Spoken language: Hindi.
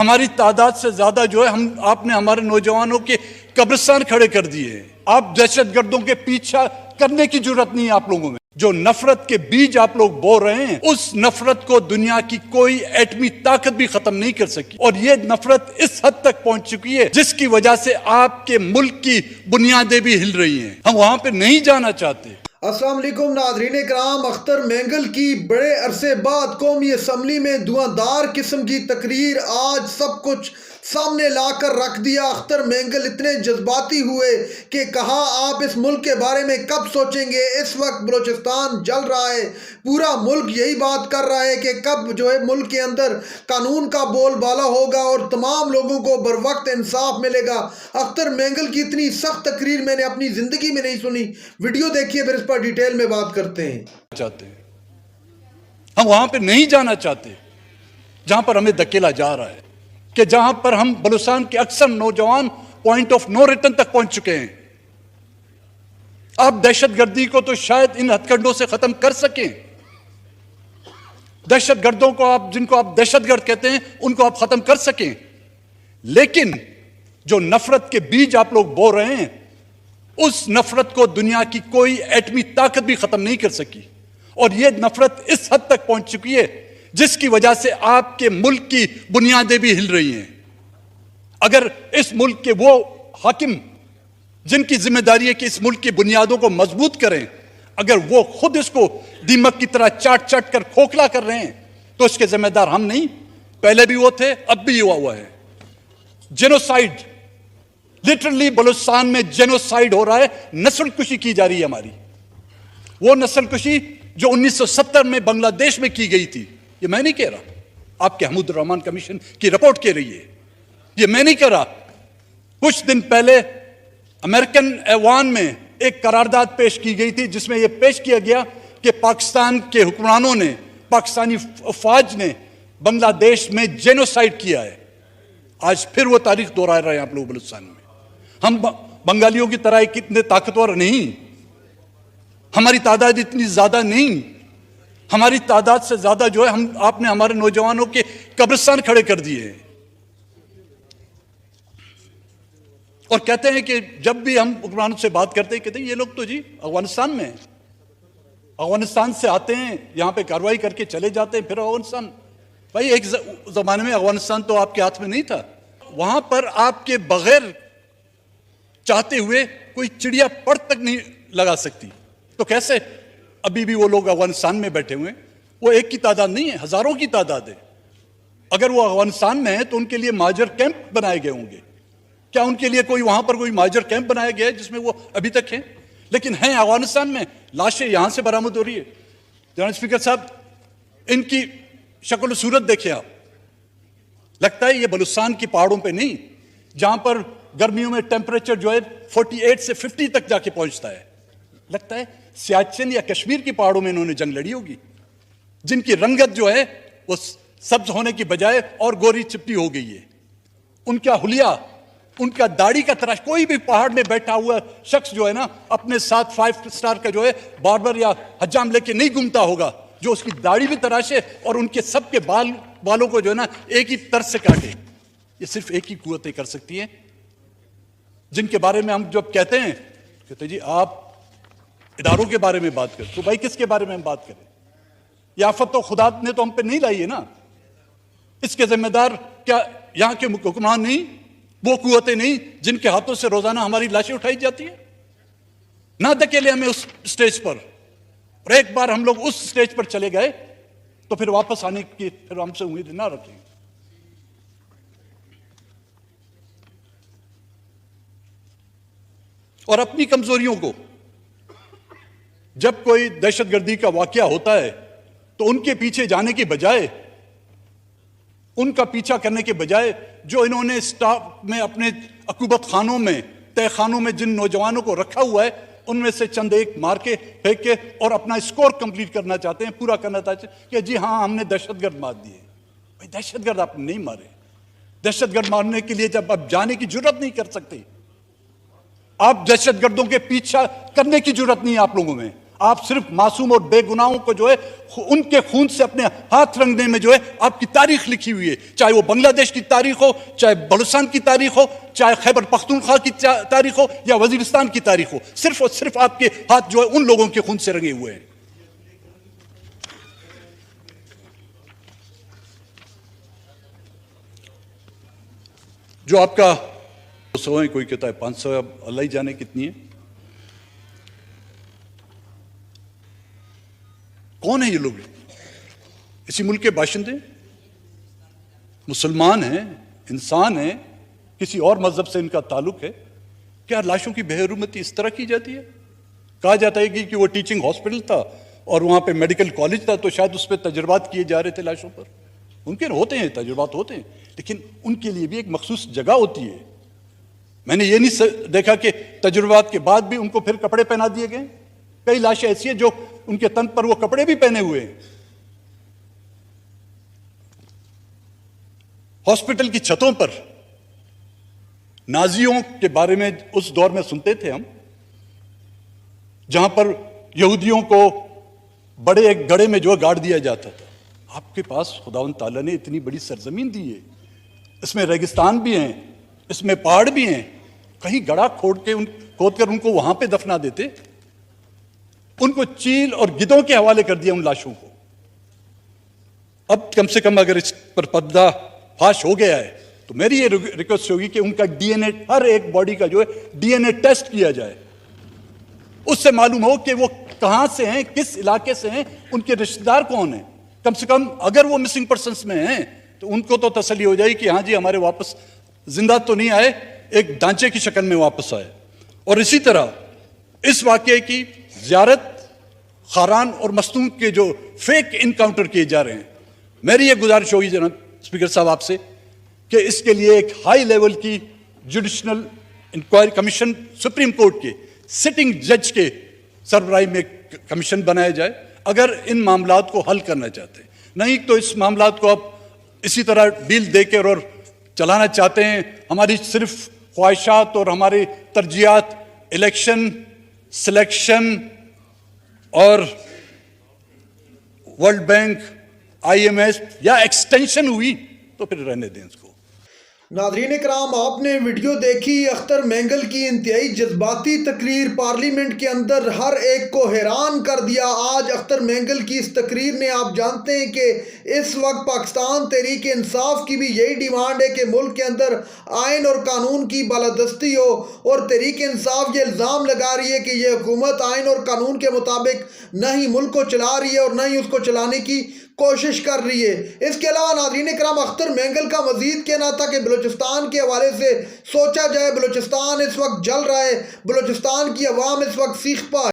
हमारी तादाद से ज्यादा जो है आपने हमारे नौजवानों के कब्रिस्तान खड़े कर दिए। आप दहशतगर्दों के पीछा करने की जरूरत नहीं है आप लोगों में। जो नफरत के बीज आप लोग बो रहे हैं, उस नफरत को दुनिया की कोई एटमी ताकत भी खत्म नहीं कर सकी। और ये नफरत इस हद तक पहुंच चुकी है जिसकी वजह से आपके मुल्क की बुनियादें भी हिल रही हैं। हम वहां पे नहीं जाना चाहते। अस्सलाम वालेकुम नाज़रीन कराम, अख्तर मेंगल की बड़े अरसे बाद कौमी असम्बली में धुआंधार किस्म की तकरीर आज सब कुछ सामने लाकर रख दिया। अख्तर मेंगल इतने जज्बाती हुए कि कहा आप इस मुल्क के बारे में कब सोचेंगे। इस वक्त बलूचिस्तान जल रहा है, पूरा मुल्क यही बात कर रहा है कि कब जो है मुल्क के अंदर कानून का बोलबाला होगा और तमाम लोगों को बर वक्त इंसाफ मिलेगा। अख्तर मेंगल की इतनी सख्त तकरीर मैंने अपनी जिंदगी में नहीं सुनी। वीडियो देखिए, फिर इस पर डिटेल में बात करते हैं। हम वहां पर नहीं जाना चाहते जहां पर हमें धकेला जा रहा है, कि जहां पर हम बलूचिस्तान के अक्सर नौजवान पॉइंट ऑफ नो रिटर्न तक पहुंच चुके हैं। आप दहशतगर्दी को तो शायद इन हथकंडों से खत्म कर सकें। दहशतगर्दों को जिनको आप दहशतगर्द कहते हैं, उनको आप खत्म कर सकें, लेकिन जो नफरत के बीज आप लोग बो रहे हैं, उस नफरत को दुनिया की कोई एटमी ताकत भी खत्म नहीं कर सकी। और यह नफरत इस हद तक पहुंच चुकी है जिसकी वजह से आपके मुल्क की बुनियादें भी हिल रही हैं। अगर इस मुल्क के वो हाकिम जिनकी जिम्मेदारी है कि इस मुल्क की बुनियादों को मजबूत करें, अगर वो खुद इसको दीमक की तरह चाट चाट कर खोखला कर रहे हैं, तो इसके जिम्मेदार हम नहीं, पहले भी वो थे, अब भी हुआ है। जेनोसाइड, लिटरली बलूचिस्तान में जेनोसाइड हो रहा है, नस्लकुशी की जा रही है हमारी। वो नस्लकुशी जो 1970 में बांग्लादेश में की गई थी, ये मैं नहीं कह रहा, आपके हमीद रहमान कमीशन की रिपोर्ट कह रही है, ये मैं नहीं कह रहा। कुछ दिन पहले अमेरिकन ऐवान में एक करारदाद पेश की गई थी जिसमें यह पेश किया गया कि पाकिस्तान के हुक्मरानों ने, पाकिस्तानी फौज ने बांग्लादेश में जेनोसाइड किया है। आज फिर वो तारीख दोहरा रहे हैं आप लोग बलूचिस्तान में। हम बंगालियों की तरह कितने ताकतवर नहीं, हमारी तादाद इतनी ज्यादा नहीं। हमारी तादाद से ज्यादा जो है आपने हमारे नौजवानों के कब्रिस्तान खड़े कर दिए हैं। और कहते हैं कि जब भी हम हुक्मरानों से बात करते हैं, कहते हैं ये लोग तो जी अफगानिस्तान में हैं, अफगानिस्तान से आते हैं, यहां पे कार्रवाई करके चले जाते हैं, फिर अफगानिस्तान। भाई एक जमाने में अफगानिस्तान तो आपके हाथ में नहीं था, वहां पर आपके बगैर चाहते हुए कोई चिड़िया पर तक नहीं लगा सकती। तो कैसे अभी भी वो लोग अफगानिस्तान में बैठे हुए हैं? वो एक की तादाद नहीं है, हजारों की तादाद है। अगर वो अफगानिस्तान में है तो उनके लिए माजर कैंप बनाए गए होंगे। क्या उनके लिए कोई वहां पर कोई माजर कैंप बनाया गया है जिसमें वो अभी तक हैं? लेकिन हैं अफगानिस्तान में। लाशें यहां से बरामद हो रही है। जनाब स्पीकर साहब, इनकी शक्ल सूरत देखिए आप, लगता है ये बलूचिस्तान की पहाड़ों पे नहीं, जहां पर गर्मियों में टेम्परेचर जो है 48 से 50 तक जाके पहुंचता है, लगता है सियाचिन या कश्मीर की पहाड़ों में इन्होंने जंग लड़ी होगी, जिनकी रंगत जो है वो सब्ज होने की बजाय और गोरी चिपटी हो गई है। उनका हुलिया, उनका दाढ़ी का तराश, कोई भी पहाड़ में बैठा हुआ शख्स जो है ना, अपने साथ 5 स्टार का जो है बार्बर या हजाम लेके नहीं घूमता होगा, जो उसकी दाढ़ी भी तराशे और उनके सबके बालों को जो है ना एक ही तरह से काटे। ये सिर्फ एक ही कुव्वतें कर सकती हैं, जिनके बारे में हम जब कहते हैं, कहते जी आप इदारों के बारे में बात करें, तो भाई किसके बारे में हम बात करें? यह आफत तो खुदा ने तो हम पे नहीं लाई है ना। इसके जिम्मेदार क्या यहां के हुक्मरान नहीं, वो कुव्वतें नहीं जिनके हाथों से रोजाना हमारी लाशें उठाई जाती है? ना धकेले हमें उस स्टेज पर, और एक बार हम लोग उस स्टेज पर चले गए तो फिर वापस आने की फिर हमसे उम्मीद ना रखें। और अपनी कमजोरियों को, जब कोई दहशतगर्दी का वाकया होता है तो उनके पीछे जाने की बजाय, उनका पीछा करने के बजाय, जो इन्होंने स्टाफ में अपने अकूबत खानों में, तय खानों में जिन नौजवानों को रखा हुआ है, उनमें से चंद एक मार के फेंक के और अपना स्कोर कंप्लीट करना चाहते हैं, पूरा करना चाहते हैं कि जी हां हमने दहशतगर्द मार दिए। भाई दहशतगर्द आपने नहीं मारे। दहशतगर्द मारने के लिए जब आप जाने की जरूरत नहीं कर सकते, आप दहशतगर्दों के पीछा करने की जरूरत नहीं है आप लोगों में। आप सिर्फ मासूम और बेगुनाहों को जो है उनके खून से अपने हाथ रंगने में जो है आपकी तारीख लिखी हुई है, चाहे वो बांग्लादेश की तारीख हो, चाहे बलूचिस्तान की तारीख हो, चाहे खैबर पख्तूनख्वा की तारीख हो या वजीरिस्तान की तारीख हो, सिर्फ और सिर्फ आपके हाथ जो है उन लोगों के खून से रंगे हुए हैं। जो आपका 200 है, कोई कहता है 500 है, अल्लाह ही जाने कितनी है। कौन है ये लोग? इसी मुल्क के बाशिंदे, मुसलमान हैं, इंसान हैं, किसी और मजहब से इनका ताल्लुक है। क्या लाशों की बेहरुमती इस तरह की जाती है? कहा जाता है कि वो टीचिंग हॉस्पिटल था और वहां पे मेडिकल कॉलेज था, तो शायद उस पर तजुर्बात किए जा रहे थे लाशों पर। मुमकिन होते हैं, तजुर्बात होते हैं, लेकिन उनके लिए भी एक मखसूस जगह होती है। मैंने ये नहीं देखा कि तजुर्बात के बाद भी उनको फिर कपड़े पहना दिए गए। कई लाशें ऐसी हैं जो उनके तन पर वो कपड़े भी पहने हुए हैं। हॉस्पिटल की छतों पर नाजियों के बारे में उस दौर में सुनते थे हम, जहां पर यहूदियों को बड़े एक गड़े में जो गाड़ दिया जाता था। आपके पास खुदावंद ताला ने इतनी बड़ी सरजमीन दी है, इसमें रेगिस्तान भी हैं, इसमें पहाड़ भी हैं, कहीं गड़ा खोद कर उनको वहां पे दफना देते। उनको चील और गिद्धों के हवाले कर दिया उन लाशों को। अब कम से कम अगर इस पर पर्दा फाश हो गया है तो मेरी ये रिक्वेस्ट होगी कि उनका डीएनए, हर एक बॉडी का जो है डीएनए टेस्ट किया जाए, उससे मालूम हो कि वो कहां से हैं, किस इलाके से हैं, उनके रिश्तेदार कौन हैं। कम से कम अगर वो मिसिंग पर्सन्स में हैं तो उनको तो तसल्ली हो जाए कि हाँ जी हमारे वापस जिंदा तो नहीं आए, एक ढांचे की शक्ल में वापस आए। और इसी तरह इस वाकये की ज़ियारत खारान और मस्तूम के जो फेक इनकाउंटर किए जा रहे हैं, मेरी ये गुजारिश होगी जनाब स्पीकर साहब आपसे कि इसके लिए एक हाई लेवल की judicial inquiry commission, Supreme Court के सिटिंग जज के सरबराही में कमीशन बनाया जाए अगर इन मामलात को हल करना चाहते हैं। नहीं तो इस मामलात को आप इसी तरह डील देकर और चलाना चाहते हैं। हमारी सिर्फ ख्वाहिशात और हमारी तरजीहात इलेक्शन, सिलेक्शन और वर्ल्ड बैंक, IMF या एक्सटेंशन हुई तो फिर रहने दें इसको। नाज़रीन कराम, आपने वीडियो देखी अख्तर मेंगल की इंतहाई जज्बाती तकरीर, पार्लियामेंट के अंदर हर एक को हैरान कर दिया। आज अख्तर मेंगल की इस तकरीर ने, आप जानते हैं कि इस वक्त पाकिस्तान तहरीक इंसाफ की भी यही डिमांड है कि मुल्क के अंदर आइन और कानून की बालादस्ती हो, और तहरीक इंसाफ ये इल्ज़ाम लगा रही है कि ये हुकूमत आइन और कानून के मुताबिक न ही मुल्क को चला रही है और न ही उसको चलाने की कोशिश कर रही है। इसके अलावा नाज़रीन कराम, अख्तर मेंगल का मजीद कहना था कि बलूचिस्तान के हवाले से सोचा जाए, बलूचिस्तान इस वक्त जल रहा है, बलूचिस्तान की अवाम इस वक्त सीख पा